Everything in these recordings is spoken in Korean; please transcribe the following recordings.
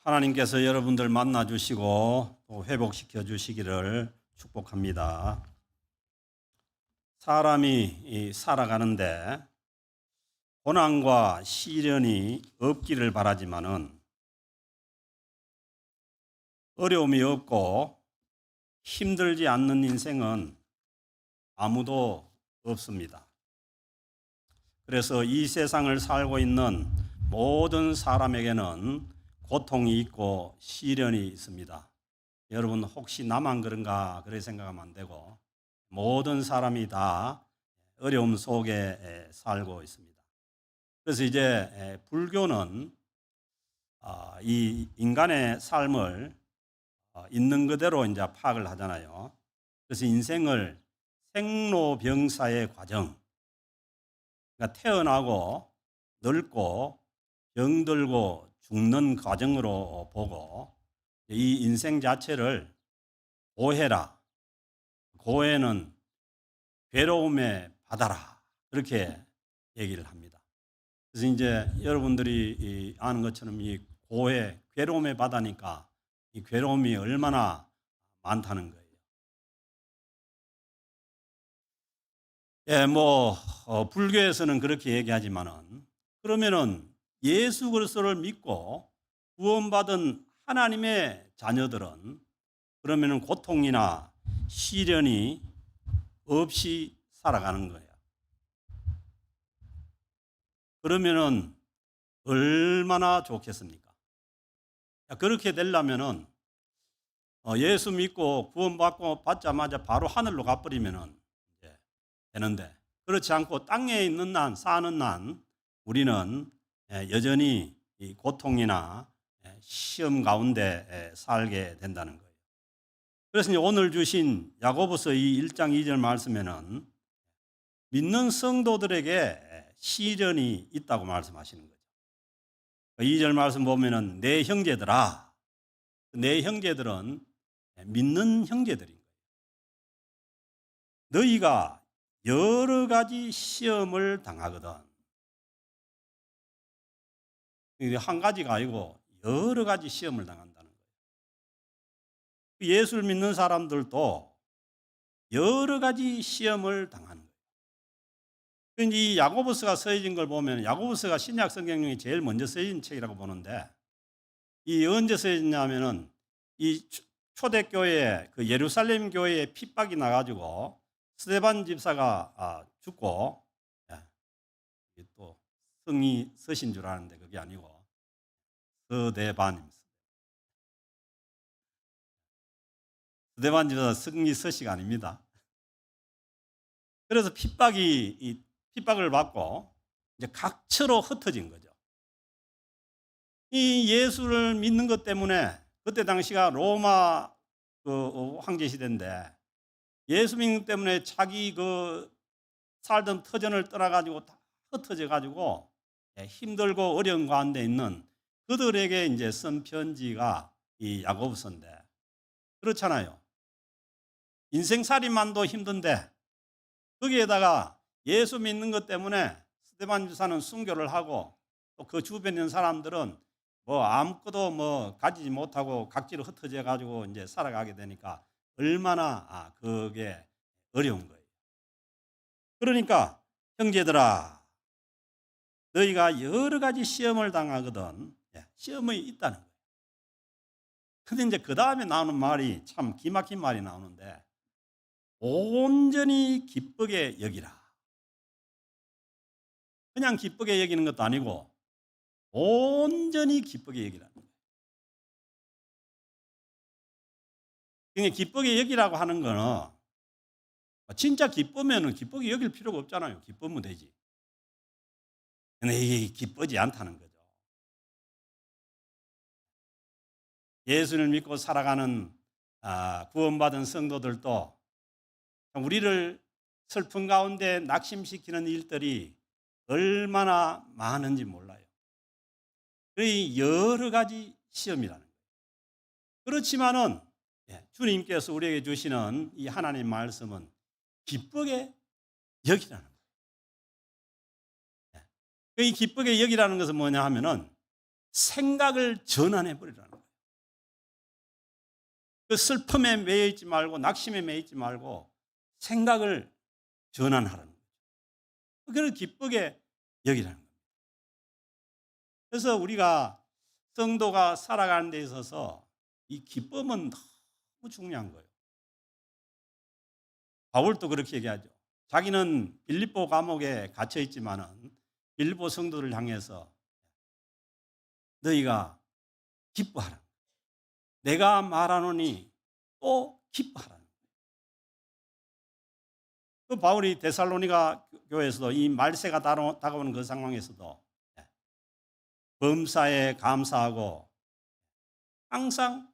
하나님께서 여러분들 만나 주시고 또 회복시켜 주시기를 축복합니다. 사람이 살아가는데 고난과 시련이 없기를 바라지만은 어려움이 없고 힘들지 않는 인생은 아무도 없습니다. 그래서 이 세상을 살고 있는 모든 사람에게는 고통이 있고 시련이 있습니다. 여러분 혹시 나만 그런가 그렇게 생각하면 안 되고 모든 사람이 다 어려움 속에 살고 있습니다. 그래서 이제 불교는 이 인간의 삶을 있는 그대로 이제 파악을 하잖아요. 그래서 인생을 생로병사의 과정, 그러니까 태어나고 늙고 병들고 죽는 과정으로 보고 이 인생 자체를 고해라. 고해는 괴로움의 바다라. 그렇게 얘기를 합니다. 그래서 이제 여러분들이 아는 것처럼 이 고해, 괴로움의 바다니까 이 괴로움이 얼마나 많다는 거예요. 예, 불교에서는 그렇게 얘기하지만은 그러면은 예수 그리스도를 믿고 구원받은 하나님의 자녀들은 그러면은 고통이나 시련이 없이 살아가는 거예요. 그러면은 얼마나 좋겠습니까? 그렇게 되려면은 예수 믿고 구원받고 받자마자 바로 하늘로 가버리면은 이제 되는데 그렇지 않고 땅에 있는 난 사는 난 우리는 여전히 이 고통이나 시험 가운데 살게 된다는 거예요. 그래서 이제 오늘 주신 야고보서 이 1장 2절 말씀에는 믿는 성도들에게 시련이 있다고 말씀하시는 거죠. 2절 말씀 보면은 내 형제들아, 내 형제들은 믿는 형제들인 거예요. 너희가 여러 가지 시험을 당하거든. 이게 한 가지가 아니고 여러 가지 시험을 당한다는 거예요. 예수를 믿는 사람들도 여러 가지 시험을 당하는 거예요. 이 야고보서가 써진 걸 보면 야고보서가 신약 성경 중에 제일 먼저 써진 책이라고 보는데 이 언제 써졌냐면은 이 초대교회 그 예루살렘 교회에 핍박이 나가지고 스데반 집사가 죽고 또 성이 서신 줄 아는데 그게 아니고 스데반 집사 성이 서시가 아닙니다. 그래서 핍박을 받고 이제 각처로 흩어진 거죠. 이 예수를 믿는 것 때문에 그때 당시가 로마 그 황제 시대인데 예수 믿는 것 때문에 자기 그 살던 터전을 떠나가지고 다 흩어져 가지고 힘들고 어려운 가운데 있는 그들에게 이제 쓴 편지가 이 야고보서인데 그렇잖아요. 인생살이만도 힘든데 거기에다가 예수 믿는 것 때문에 스데반 집사는 순교를 하고 또 그 주변에 있는 사람들은 아무것도 가지지 못하고 각지로 흩어져 가지고 이제 살아가게 되니까 얼마나 그게 어려운 거예요. 그러니까 형제들아 너희가 여러 가지 시험을 당하거든. 시험이 있다는 거예요. 근데 이제 그 다음에 나오는 말이 참 기막힌 말이 나오는데 온전히 기쁘게 여기라. 그냥 기쁘게 여기는 것도 아니고 온전히 기쁘게 여기라는 거예요. 그러니까 기쁘게 여기라고 하는 거는 진짜 기쁘면 기쁘게 여길 필요가 없잖아요. 기쁘면 되지. 근데 이게 기쁘지 않다는 거죠. 예수를 믿고 살아가는 구원받은 성도들도 우리를 슬픈 가운데 낙심시키는 일들이 얼마나 많은지 몰라요. 여러 가지 시험이라는 거예요. 그렇지만은 주님께서 우리에게 주시는 이 하나님 말씀은 기쁘게 여기라는 거예요. 이 기쁘게 여기라는 것은 뭐냐 하면은 생각을 전환해 버리라는 거예요. 그 슬픔에 매여 있지 말고 낙심에 매여 있지 말고 생각을 전환하라는 거죠. 그걸 기쁘게 여기라는 거예요. 그래서 우리가 성도가 살아가는 데 있어서 이 기쁨은 너무 중요한 거예요. 바울도 그렇게 얘기하죠. 자기는 빌립보 감옥에 갇혀 있지만은 빌립보 성도를 향해서 너희가 기뻐하라. 내가 말하노니 또 기뻐하라. 그 바울이 데살로니가 교회에서도 이 말세가 다가오는 그 상황에서도 범사에 감사하고 항상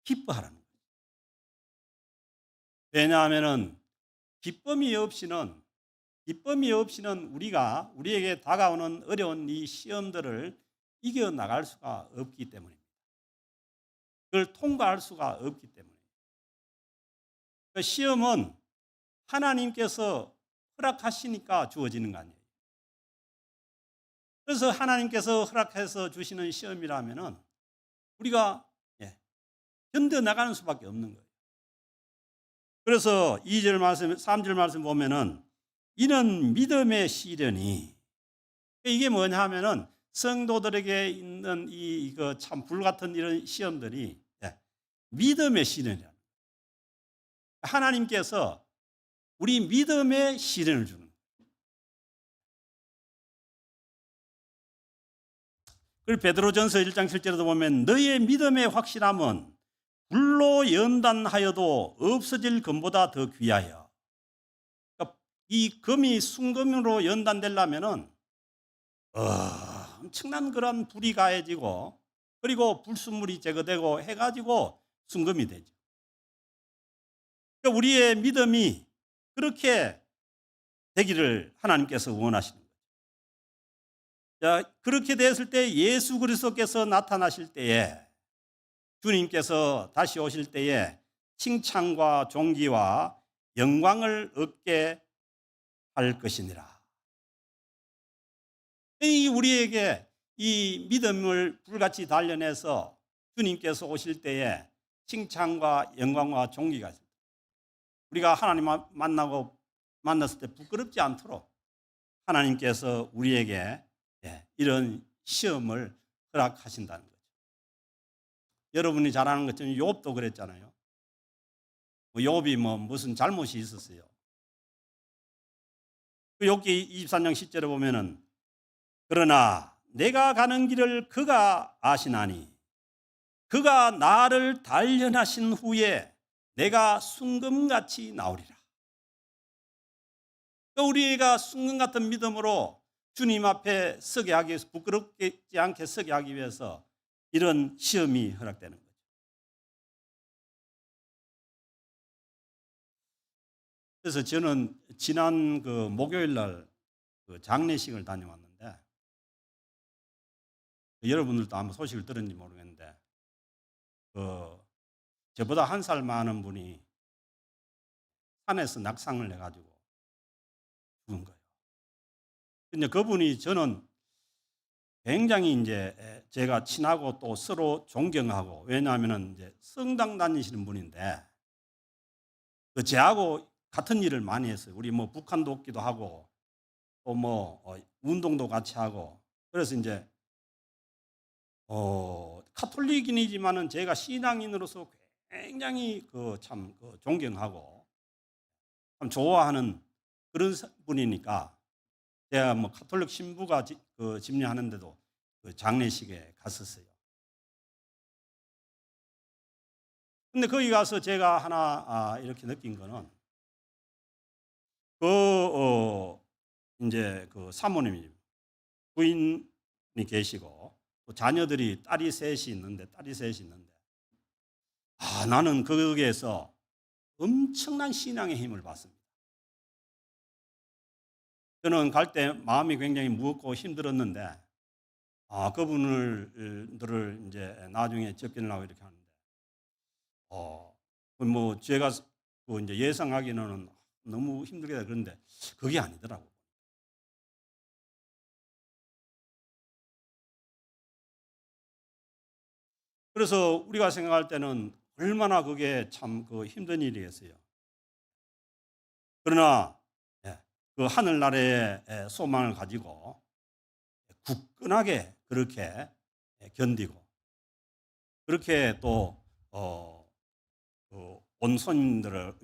기뻐하라는 거예요. 왜냐하면은 기쁨이 없이는 우리에게 다가오는 어려운 이 시험들을 이겨 나갈 수가 없기 때문입니다. 그걸 통과할 수가 없기 때문에. 그 시험은 하나님께서 허락하시니까 주어지는 거 아니에요. 그래서 하나님께서 허락해서 주시는 시험이라면은 우리가 견뎌 나가는 수밖에 없는 거예요. 그래서 2절 말씀, 3절 말씀 보면은 이는 믿음의 시련이, 이게 뭐냐 하면은 성도들에게 있는 이거 참 불같은 이런 시험들이 믿음의 시련이야. 하나님께서 우리 믿음의 시련을 주는 거예요. 그리고 베드로전서 1장 7절에도 보면 너희의 믿음의 확실함은 불로 연단하여도 없어질 금보다 더 귀하여. 그러니까 이 금이 순금으로 연단되려면은 엄청난 그런 불이 가해지고 그리고 불순물이 제거되고 해가지고 순금이 되죠. 그러니까 우리의 믿음이 그렇게 되기를 하나님께서 원하시는 거죠. 자, 그렇게 됐을 때 예수 그리스도께서 나타나실 때에 주님께서 다시 오실 때에 칭찬과 존귀와 영광을 얻게 할 것이니라. 우리에게 이 믿음을 불같이 단련해서 주님께서 오실 때에 칭찬과 영광과 존귀가 있습니다. 우리가 하나님 만났을 때 부끄럽지 않도록 하나님께서 우리에게 이런 시험을 허락하신다는 거죠. 여러분이 잘 아는 것처럼 욥도 그랬잖아요. 욥이 무슨 잘못이 있었어요. 그 욥기 23장 10절에 보면은 그러나 내가 가는 길을 그가 아시나니 그가 나를 단련하신 후에 내가 순금같이 나오리라. 우리가 순금 같은 믿음으로 주님 앞에 서게 하기 위해서, 부끄럽지 않게 서게 하기 위해서 이런 시험이 허락되는 거죠. 그래서 저는 지난 그 목요일 날 그 장례식을 다녀왔는데, 여러분들도 아마 소식을 들었는지 모르겠는데, 저보다 한 살 많은 분이 산에서 낙상을 해가지고 죽은 거예요. 근데 그분이 저는 굉장히 이제 제가 친하고 또 서로 존경하고, 왜냐하면 이제 성당 다니시는 분인데, 저하고 같은 일을 많이 했어요. 우리 북한 돕기도 하고, 또 운동도 같이 하고, 그래서 이제 카톨릭인이지만은 제가 신앙인으로서 굉장히 참 존경하고 참 좋아하는 그런 분이니까 제가 카톨릭 신부가 집례하는데도 그 장례식에 갔었어요. 근데 거기 가서 제가 하나 이렇게 느낀 거는 이제 사모님이 부인이 계시고 또 자녀들이 딸이 셋이 있는데 나는 거기에서 엄청난 신앙의 힘을 받습니다. 저는 갈 때 마음이 굉장히 무겁고 힘들었는데 그분들을 이제 나중에 접견하고 이렇게 하는데 제가 이제 예상하기는 너무 힘들게 그런데 그게 아니더라고. 그래서 우리가 생각할 때는 얼마나 그게 참 힘든 일이겠어요. 그러나 그 하늘나라의 소망을 가지고 굳건하게 그렇게 견디고 그렇게 또 온손님들을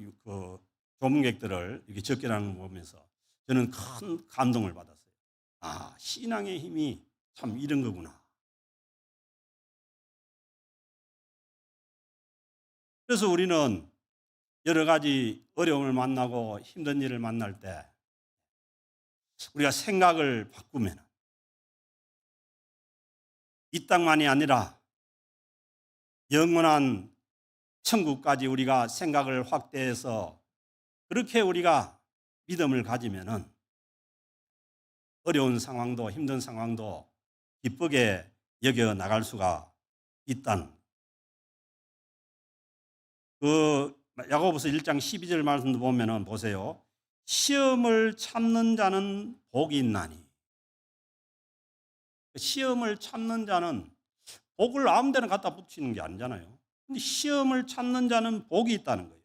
조문객들을 이렇게 접견하는 거 보면서 저는 큰 감동을 받았어요. 아, 신앙의 힘이 참 이런 거구나. 그래서 우리는 여러 가지 어려움을 만나고 힘든 일을 만날 때 우리가 생각을 바꾸면 이 땅만이 아니라 영원한 천국까지 우리가 생각을 확대해서 그렇게 우리가 믿음을 가지면은 어려운 상황도 힘든 상황도 기쁘게 여겨 나갈 수가 있다는 그 야고보서 1장 12절 말씀도 보면은 보세요. 시험을 참는 자는 복이 있나니. 시험을 참는 자는 복을 아무 데나 갖다 붙이는 게 아니잖아요. 근데 시험을 참는 자는 복이 있다는 거예요.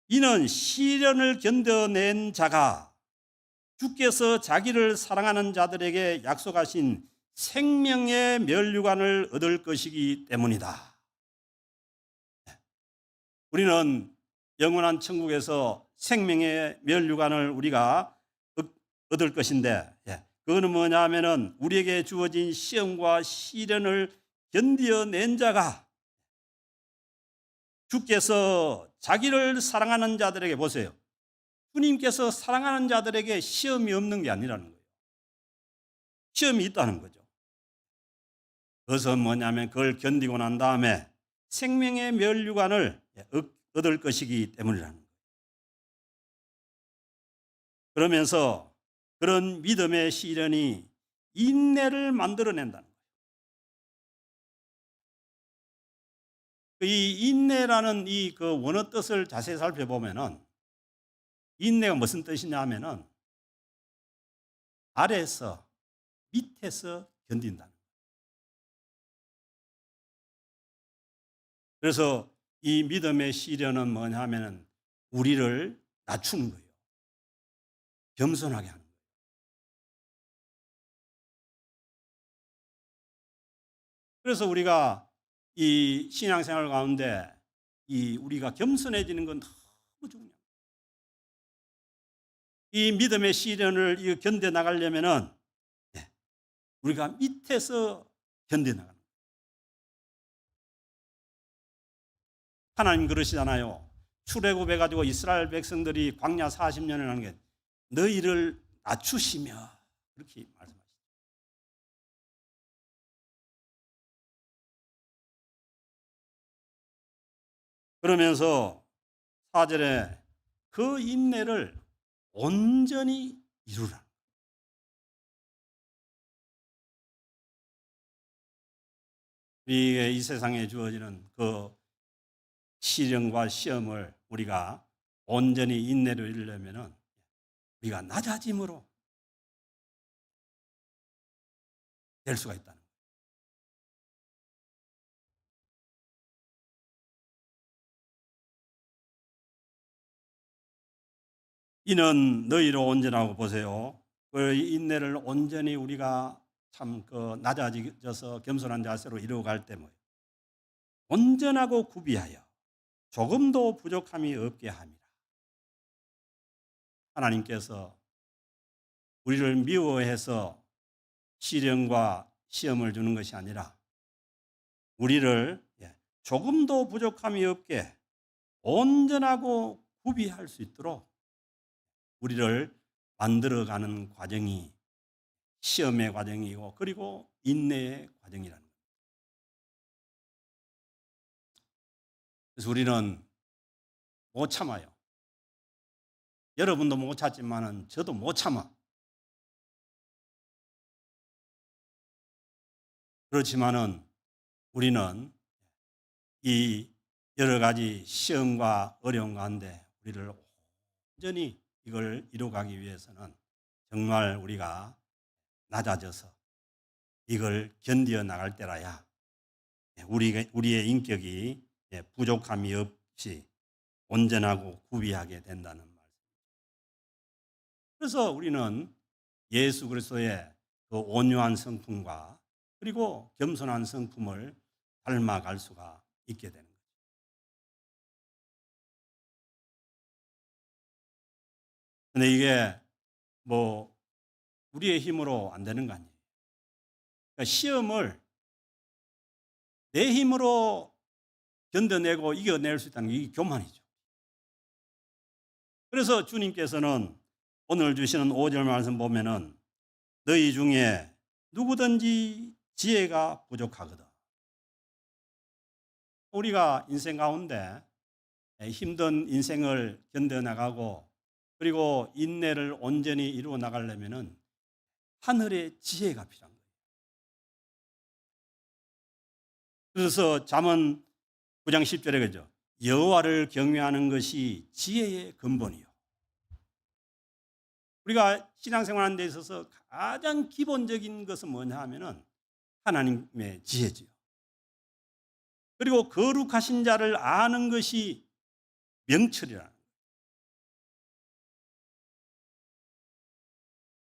이는 시련을 견뎌낸 자가 주께서 자기를 사랑하는 자들에게 약속하신 생명의 면류관을 얻을 것이기 때문이다. 우리는 영원한 천국에서 생명의 면류관을 우리가 얻을 것인데 그거는 뭐냐 하면은 우리에게 주어진 시험과 시련을 견뎌낸 자가 주께서 자기를 사랑하는 자들에게 보세요. 주님께서 사랑하는 자들에게 시험이 없는 게 아니라는 거예요. 시험이 있다는 거죠. 그것은 뭐냐면 그걸 견디고 난 다음에 생명의 면류관을 얻을 것이기 때문이라는 거예요. 그러면서 그런 믿음의 시련이 인내를 만들어낸다는 거예요. 이 인내라는 이 원어 뜻을 자세히 살펴보면은 인내가 무슨 뜻이냐 하면은 아래에서 밑에서 견딘다는 거예요. 그래서 이 믿음의 시련은 뭐냐 하면은 우리를 낮추는 거예요. 겸손하게 하는 거예요. 그래서 우리가 이 신앙생활 가운데 이 우리가 겸손해지는 건 너무 중요해요. 이 믿음의 시련을 견뎌 나가려면은 우리가 밑에서 견뎌 나가는 거예요. 하나님 그러시잖아요. 출애굽해 가지고 이스라엘 백성들이 광야 40년을 하는 게 너희를 낮추시며 그렇게 말씀하시죠. 그러면서 4절에 그 인내를 온전히 이루라. 우리에게 이 세상에 주어지는 그 시련과 시험을 우리가 온전히 인내로 이루려면은 우리가 낮아짐으로 될 수가 있다는 거예요. 이는 너희로 온전하고 보세요. 그 인내를 온전히 우리가 참 낮아져서 겸손한 자세로 이루어갈 때 뭐예요? 온전하고 구비하여 조금도 부족함이 없게 함이라. 하나님께서 우리를 미워해서 시련과 시험을 주는 것이 아니라 우리를 조금도 부족함이 없게 온전하고 구비할 수 있도록 우리를 만들어가는 과정이 시험의 과정이고 그리고 인내의 과정이라는 거예요. 그래서 우리는 못 참아요. 여러분도 못 참지만은 저도 못 참아. 그렇지만은 우리는 이 여러 가지 시험과 어려움 가운데 우리를 온전히 이걸 이루어가기 위해서는 정말 우리가 낮아져서 이걸 견디어 나갈 때라야 우리의 인격이 부족함이 없이 온전하고 구비하게 된다는 말씀. 그래서 우리는 예수 그리스도의 그 온유한 성품과 그리고 겸손한 성품을 닮아갈 수가 있게 되는 거죠. 근데 이게 뭐 우리의 힘으로 안 되는 거 아니에요. 그러니까 시험을 내 힘으로 견뎌내고 이겨낼 수 있다는 게 이게 교만이죠. 그래서 주님께서는 오늘 주시는 5절 말씀 보면은 너희 중에 누구든지 지혜가 부족하거든. 우리가 인생 가운데 힘든 인생을 견뎌나가고 그리고 인내를 온전히 이루어 나가려면은 하늘의 지혜가 필요한 거예요. 그래서 잠언 9장 10절에 그러죠. 여호와를 경외하는 것이 지혜의 근본이요. 우리가 신앙생활하는 데 있어서 가장 기본적인 것은 뭐냐 하면은 하나님의 지혜지요. 그리고 거룩하신 자를 아는 것이 명철이라는 거예요.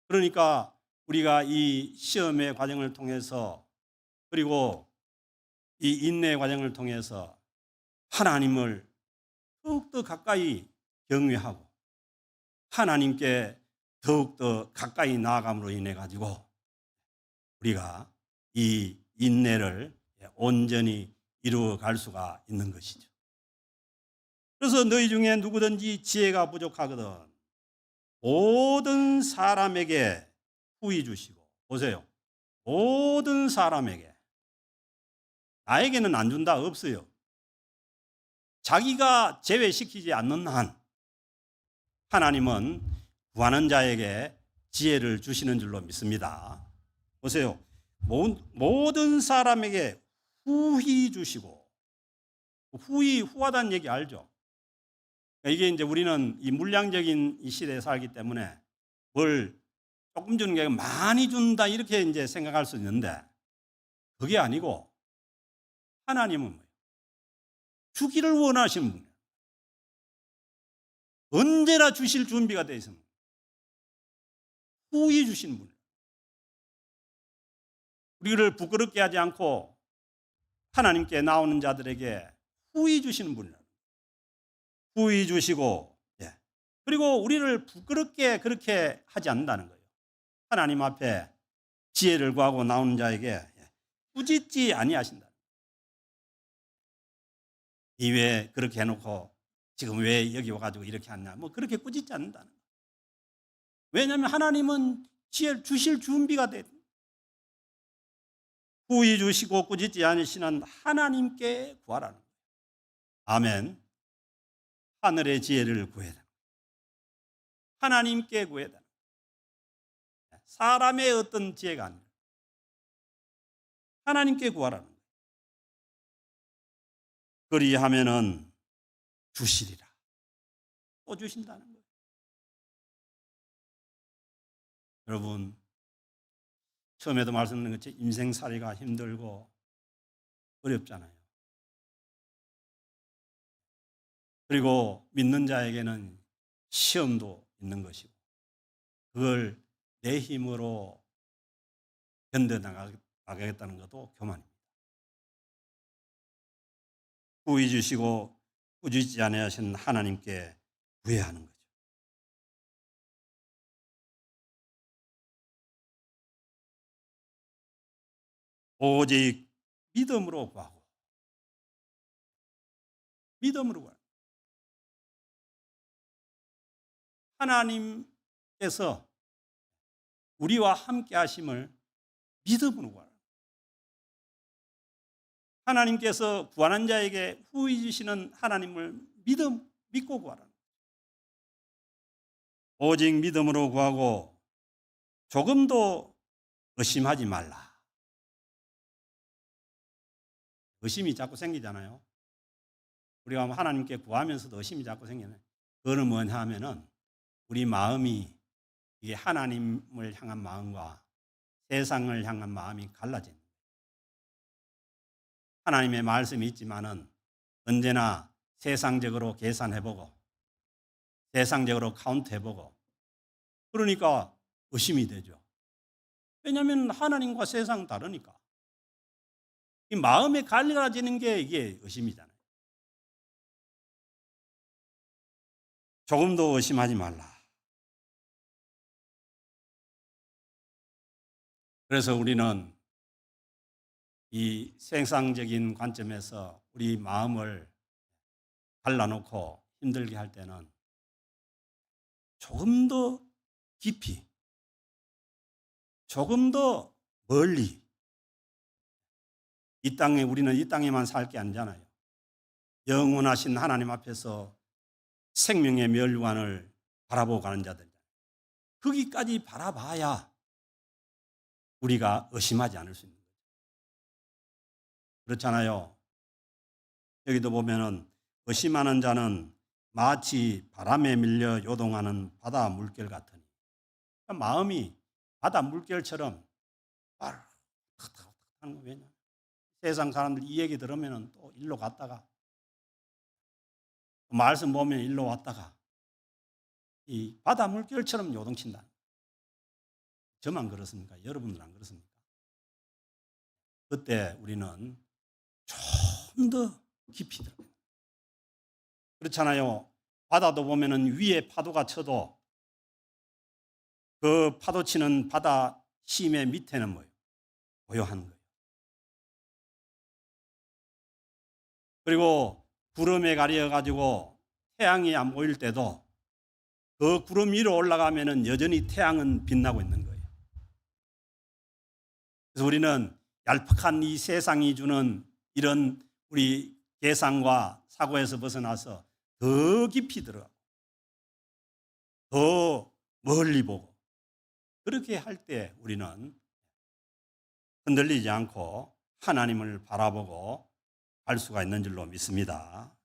그러니까 우리가 이 시험의 과정을 통해서 그리고 이 인내의 과정을 통해서 하나님을 더욱더 가까이 경외하고 하나님께 더욱더 가까이 나아감으로 인해 가지고 우리가 이 인내를 온전히 이루어 갈 수가 있는 것이죠. 그래서 너희 중에 누구든지 지혜가 부족하거든 모든 사람에게 후히 주시고 보세요. 모든 사람에게 나에게는 안 준다 없어요. 자기가 제외시키지 않는 한 하나님은 구하는 자에게 지혜를 주시는 줄로 믿습니다. 보세요. 모든 사람에게 후히 주시고 후하다는 얘기 알죠? 이게 이제 우리는 이 물량적인 이 시대에 살기 때문에 뭘 조금 주는 게 많이 준다 이렇게 이제 생각할 수 있는데 그게 아니고 하나님은 뭐예요? 주기를 원하시는 분이에요. 언제나 주실 준비가 되어 있습니다. 후히 주시는 분이에요. 우리를 부끄럽게 하지 않고 하나님께 나오는 자들에게 후히 주시는 분이에요. 후히 주시고 그리고 우리를 부끄럽게 그렇게 하지 않는다는 거예요. 하나님 앞에 지혜를 구하고 나오는 자에게 꾸짖지 아니하신다. 왜 그렇게 해놓고 지금 왜 여기 와가지고 이렇게 하냐 뭐 그렇게 꾸짖지 않는다는 거예요. 왜냐하면 하나님은 지혜를 주실 준비가 돼. 후히 주시고 꾸짖지 않으시는 하나님께 구하라는 거예요. 아멘. 하늘의 지혜를 구해야 된다. 하나님께 구해야 된다. 사람의 어떤 지혜가 아니라 하나님께 구하라는 거예요. 그리하면은 주시리라. 또 주신다는 거예요. 여러분 처음에도 말씀드린 것처럼 인생살이가 힘들고 어렵잖아요. 그리고 믿는 자에게는 시험도 있는 것이고 그걸 내 힘으로 견뎌나가겠다는 것도 교만입니다. 후히 주시고 꾸짖지 아니하신 하나님께 구해야 하는 거죠. 오직 믿음으로 구하고 믿음으로 구하고 하나님께서 우리와 함께 하심을 믿음으로 구하라. 하나님께서 구하는 자에게 후히 주시는 하나님을 믿고 구하라. 오직 믿음으로 구하고 조금도 의심하지 말라. 의심이 자꾸 생기잖아요. 우리가 하나님께 구하면서도 의심이 자꾸 생기네. 그거는 뭐냐 하면은 우리 마음이 이게 하나님을 향한 마음과 세상을 향한 마음이 갈라진. 하나님의 말씀이 있지만은 언제나 세상적으로 계산해보고 세상적으로 카운트해보고 그러니까 의심이 되죠. 왜냐하면 하나님과 세상 다르니까. 이 마음에 갈라지는 게 이게 의심이잖아요. 조금도 의심하지 말라. 그래서 우리는 이 세상적인 관점에서 우리 마음을 갈라놓고 힘들게 할 때는 조금 더 깊이, 조금 더 멀리 이 땅에 우리는 이 땅에만 살 게 아니잖아요. 영원하신 하나님 앞에서 생명의 멸관을 바라보고 가는 자들. 거기까지 바라봐야 우리가 의심하지 않을 수 있는 거죠. 그렇잖아요. 여기도 보면은 의심하는 자는 마치 바람에 밀려 요동하는 바다 물결 같으니 마음이 바다 물결처럼 탁탁탁 하는 거예요. 세상 사람들 이 얘기 들으면 또 일로 갔다가 말씀 보면 일로 왔다가 이 바다 물결처럼 요동친다. 저만 그렇습니까? 여러분들 안 그렇습니까? 그때 우리는 좀 더 깊이 들어가요. 그렇잖아요. 바다도 보면은 위에 파도가 쳐도 그 파도 치는 바다 심의 밑에는 뭐예요? 고요한 거예요. 그리고 구름에 가려 가지고 태양이 안 보일 때도 그 구름 위로 올라가면은 여전히 태양은 빛나고 있는 거예요. 그래서 우리는 얄팍한 이 세상이 주는 이런 우리 계산과 사고에서 벗어나서 더 깊이 들어가고 더 멀리 보고 그렇게 할 때 우리는 흔들리지 않고 하나님을 바라보고 갈 수가 있는 줄로 믿습니다.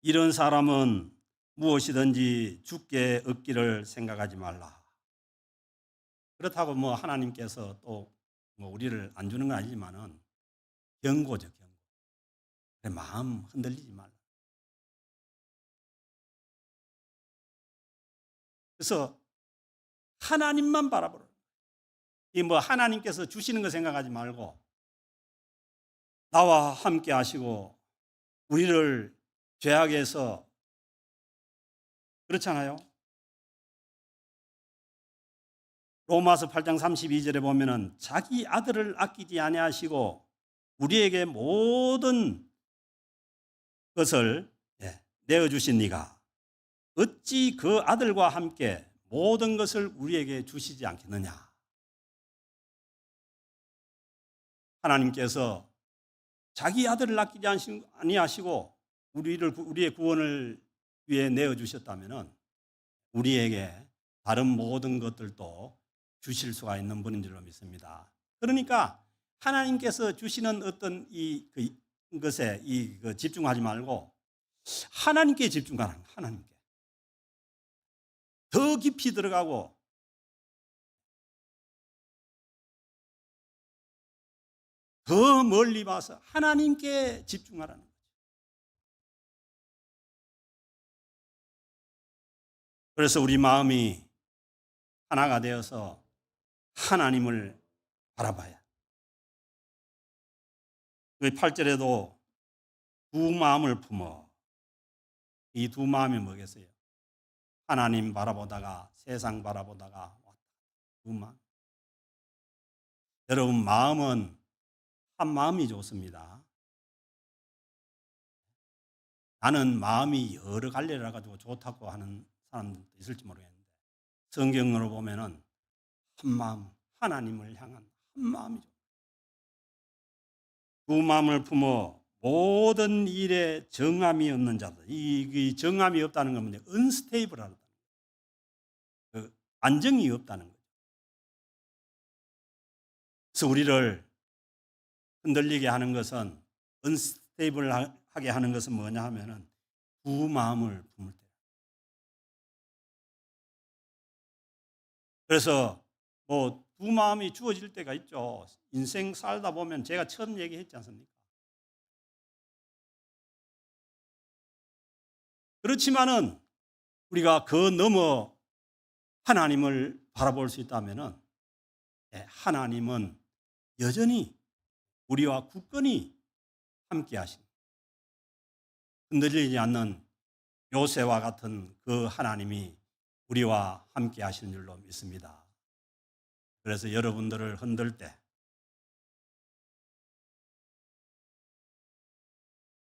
이런 사람은 무엇이든지 주께 얻기를 생각하지 말라. 그렇다고 뭐 하나님께서 또 뭐 우리를 안 주는 건 아니지만은 경고죠, 경고. 그래, 마음 흔들리지 말라. 그래서 하나님만 바라보라. 이 뭐 하나님께서 주시는 거 생각하지 말고 나와 함께 하시고 우리를 죄악에서 그렇잖아요. 로마서 8장 32절에 보면은 자기 아들을 아끼지 아니하시고 우리에게 모든 것을 내어 주신 이가 어찌 그 아들과 함께 모든 것을 우리에게 주시지 않겠느냐. 하나님께서 자기 아들을 아끼지 아니하시고 우리의 구원을 위해 내어 주셨다면은 우리에게 다른 모든 것들도 주실 수가 있는 분인 줄로 믿습니다. 그러니까 하나님께서 주시는 어떤 것에 집중하지 말고 하나님께 집중하라. 하나님께 더 깊이 들어가고 더 멀리 봐서 하나님께 집중하라는 거죠. 그래서 우리 마음이 하나가 되어서 하나님을 바라봐야. 그 8절에도 두 마음을 품어. 이 두 마음이 뭐겠어요? 하나님 바라보다가 세상 바라보다가 두 마음. 여러분 마음은 한 마음이 좋습니다. 나는 마음이 여러 갈래라 가지고 좋다고 하는 사람도 있을지 모르겠는데 성경으로 보면은 한 마음, 하나님을 향한 한 마음이죠. 두 마음을 품어 모든 일에 정함이 없는 자들. 이 정함이 없다는 건 뭐냐? 언스테이블하다. 안정이 없다는 거죠. 그래서 우리를 흔들리게 하는 것은 언스테이블하게 하는 것은 뭐냐 하면은 두 마음을 품을 때. 그래서 뭐 두 마음이 주어질 때가 있죠. 인생 살다 보면 제가 처음 얘기했지 않습니까? 그렇지만은 우리가 그 넘어 하나님을 바라볼 수 있다면은 하나님은 여전히 우리와 굳건히 함께 하신 흔들리지 않는 요새와 같은 그 하나님이 우리와 함께 하시는 줄로 믿습니다. 그래서 여러분들을 흔들 때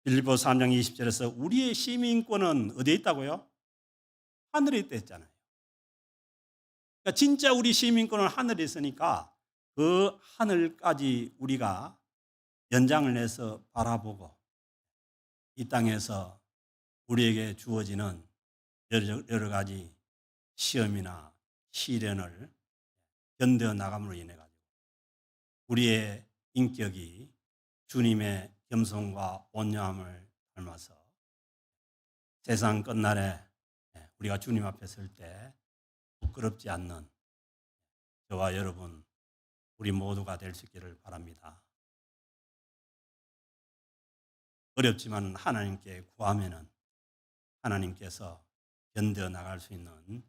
빌립보 3장 20절에서 우리의 시민권은 어디에 있다고요? 하늘에 있다 했잖아요. 그러니까 진짜 우리 시민권은 하늘에 있으니까 그 하늘까지 우리가 연장을 내서 바라보고 이 땅에서 우리에게 주어지는 여러 가지 시험이나 시련을 견뎌 나감으로 인해 가지고 우리의 인격이 주님의 겸손과 온유함을 닮아서 세상 끝날에 우리가 주님 앞에 설 때 부끄럽지 않는 저와 여러분 우리 모두가 될 수 있기를 바랍니다. 어렵지만 하나님께 구하면은 하나님께서 견뎌 나갈 수 있는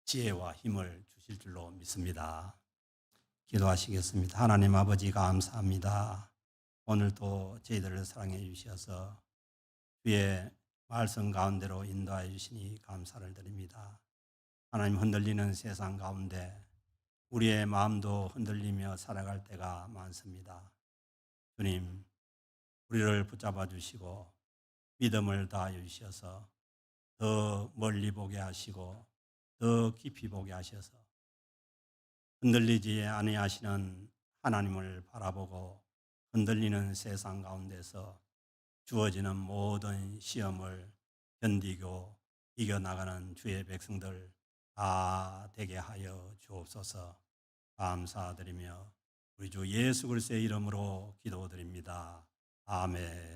지혜와 힘을 주실 줄로 믿습니다. 기도하시겠습니다. 하나님 아버지 감사합니다. 오늘도 저희들을 사랑해 주셔서 주의 말씀 가운데로 인도하여 주시니 감사를 드립니다. 하나님 흔들리는 세상 가운데 우리의 마음도 흔들리며 살아갈 때가 많습니다. 주님, 우리를 붙잡아 주시고 믿음을 다하여 주셔서 더 멀리 보게 하시고 더 깊이 보게 하셔서 흔들리지 아니하시는 하나님을 바라보고 흔들리는 세상 가운데서 주어지는 모든 시험을 견디고 이겨나가는 주의 백성들 다 되게 하여 주옵소서. 감사드리며 우리 주 예수 그리스도의 이름으로 기도드립니다. 아멘.